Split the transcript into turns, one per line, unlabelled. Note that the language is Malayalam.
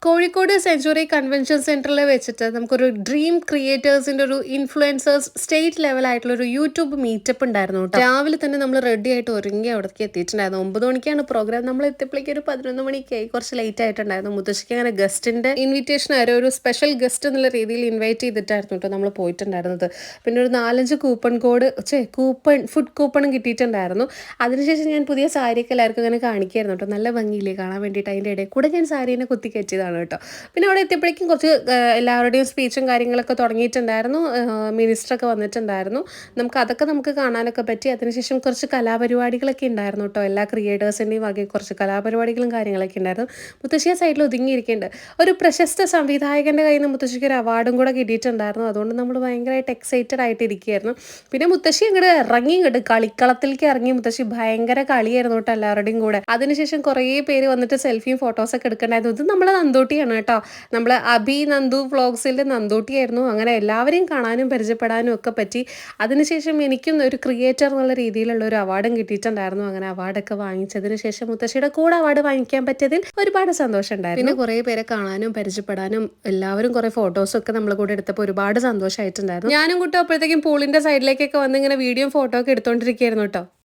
കോഴിക്കോട് സെഞ്ചുറി കൺവെൻഷൻ സെന്ററിൽ വെച്ചിട്ട് നമുക്കൊരു ഡ്രീം ക്രിയേറ്റേഴ്സിന്റെ ഒരു ഇൻഫ്ലുവൻസേഴ്സ് സ്റ്റേറ്റ് ലെവലായിട്ടുള്ള ഒരു യൂട്യൂബ് മീറ്റപ്പ് ഉണ്ടായിരുന്നു കേട്ടോ. രാവിലെ തന്നെ നമ്മൾ റെഡി ആയിട്ട് ഒരുങ്ങി അവിടേക്ക് എത്തിയിട്ടുണ്ടായിരുന്നു. 9 മണിക്കാണ് പ്രോഗ്രാം. നമ്മൾ എത്തിയപ്പോഴേക്കും ഒരു 11 മണിക്കായി, കുറച്ച് ലേറ്റ് ആയിട്ടുണ്ടായിരുന്നു. മുത്തശ്ശിക്ക് അങ്ങനെ ഗസ്റ്റിന്റെ ഇൻവിറ്റേഷൻ ആയിരുന്നു, ഒരു സ്പെഷ്യൽ ഗസ്റ്റ് എന്നുള്ള രീതിയിൽ ഇൻവൈറ്റ് ചെയ്തിട്ടായിരുന്നു കേട്ടോ നമ്മൾ പോയിട്ടുണ്ടായിരുന്നത്. പിന്നെ ഒരു 4-5 കൂപ്പൺ കോഡ് ഫുഡ് കൂപ്പണും കിട്ടിയിട്ടുണ്ടായിരുന്നു. അതിനുശേഷം ഞാൻ പുതിയ സാരിയൊക്കെ എല്ലാവർക്കും അങ്ങനെ കാണിക്കായിരുന്നു കേട്ടോ. നല്ല ഭംഗിയില്ലേ കാണാൻ വേണ്ടിയിട്ട്. അതിൻ്റെ ഇടയിൽ കൂടെ ഞാൻ സാരീനെ കുത്തി കയറ്റിയതാണ് കേട്ടോ. പിന്നെ അവിടെ എത്തിയപ്പോഴേക്കും കുറച്ച് എല്ലാവരുടെയും സ്പീച്ചും കാര്യങ്ങളൊക്കെ തുടങ്ങിയിട്ടുണ്ടായിരുന്നു. മിനിസ്റ്ററൊക്കെ വന്നിട്ടുണ്ടായിരുന്നു. നമുക്ക് കാണാനൊക്കെ പറ്റി. അതിനുശേഷം കുറച്ച് കലാപരിപാടികളൊക്കെ ഉണ്ടായിരുന്നു കേട്ടോ. എല്ലാ ക്രിയേറ്റേഴ്സിൻ്റെയും വകയിൽ കുറച്ച് കലാപരിപാടികളും കാര്യങ്ങളൊക്കെ ഉണ്ടായിരുന്നു. മുത്തശ്ശിയ സൈഡിൽ ഒതുങ്ങിയിരിക്കുന്നുണ്ട്. ഒരു പ്രശസ്ത സംവിധായകൻ്റെ കയ്യിൽ നിന്ന് മുത്തശ്ശിക്ക് ഒരു അവാർഡും കൂടെ കിട്ടിയിട്ടുണ്ടായിരുന്നു. അതുകൊണ്ട് നമ്മൾ ഭയങ്കരമായിട്ട് എക്സൈറ്റഡ് ആയിട്ട് ഇരിക്കുകയായിരുന്നു. പിന്നെ മുത്തശ്ശി ഇങ്ങോട്ട് കളിക്കളത്തിലേക്ക് ഇറങ്ങി. മുത്തശ്ശി ഭയങ്കര കളിയായിരുന്നു കേട്ടോ എല്ലാവരുടെയും കൂടെ. അതിനുശേഷം കുറേ പേര് വന്നിട്ട് സെൽഫിയും ഫോട്ടോസൊക്കെ എടുക്കണ്ടായിരുന്നു. ഇത് നമ്മളെ നന്ദൂട്ടിയാണ് കേട്ടോ. നമ്മൾ അഭി നന്ദു വ്ളോഗ്സിൻ്റെ നന്ദൂട്ടിയായിരുന്നു. അങ്ങനെ എല്ലാവരെയും കാണാനും പരിചയപ്പെടാനും ഒക്കെ പറ്റി. അതിനുശേഷം എനിക്കും ഒരു ക്രിയേറ്റർ എന്നുള്ള രീതിയിലുള്ള ഒരു അവാർഡും കിട്ടിയിട്ടുണ്ടായിരുന്നു. അങ്ങനെ അവാർഡൊക്കെ വാങ്ങിച്ചതിന് ശേഷം മുത്തശ്ശിയുടെ കൂടെ അവാർഡ് വാങ്ങിക്കാൻ പറ്റിയതിൽ ഒരുപാട് സന്തോഷം ഉണ്ടായിരുന്നു. പിന്നെ കുറേ പേരെ കാണാനും പരിചയപ്പെടാനും എല്ലാവരും കുറേ ഫോട്ടോസും ഒക്കെ നമ്മളെ കൂടെ എടുത്തപ്പോൾ ഒരുപാട് സന്തോഷമായിട്ടുണ്ടായിരുന്നു. ഞാനും കൂട്ടും അപ്പോഴത്തേക്കും പൂളിൻ്റെ സൈഡിലേക്കൊക്കെ വന്ന് ഇങ്ങനെ വീഡിയോ ഫോട്ടോ ഒക്കെ എടുത്തോണ്ടിരിക്കുകയായിരുന്നു കേട്ടോ.